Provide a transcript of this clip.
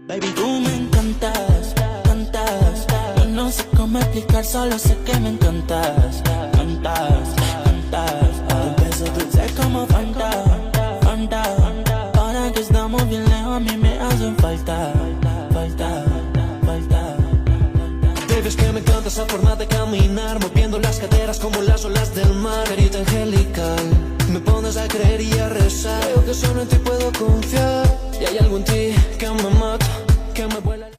Baby, tú me encantas, cantas. Yo no sé cómo explicar, solo sé que me encantas, cantas, cantas. Un beso dulce como Fanta, Fanta. Ahora que estamos bien lejos, a mí me hacen falta, falta, falta. Baby, es que me encanta esa forma de caminar, moviendo las caderas como las olas del mar. Carita angelical, me pones a creer y a rezar. Creo que solo en ti puedo confiar.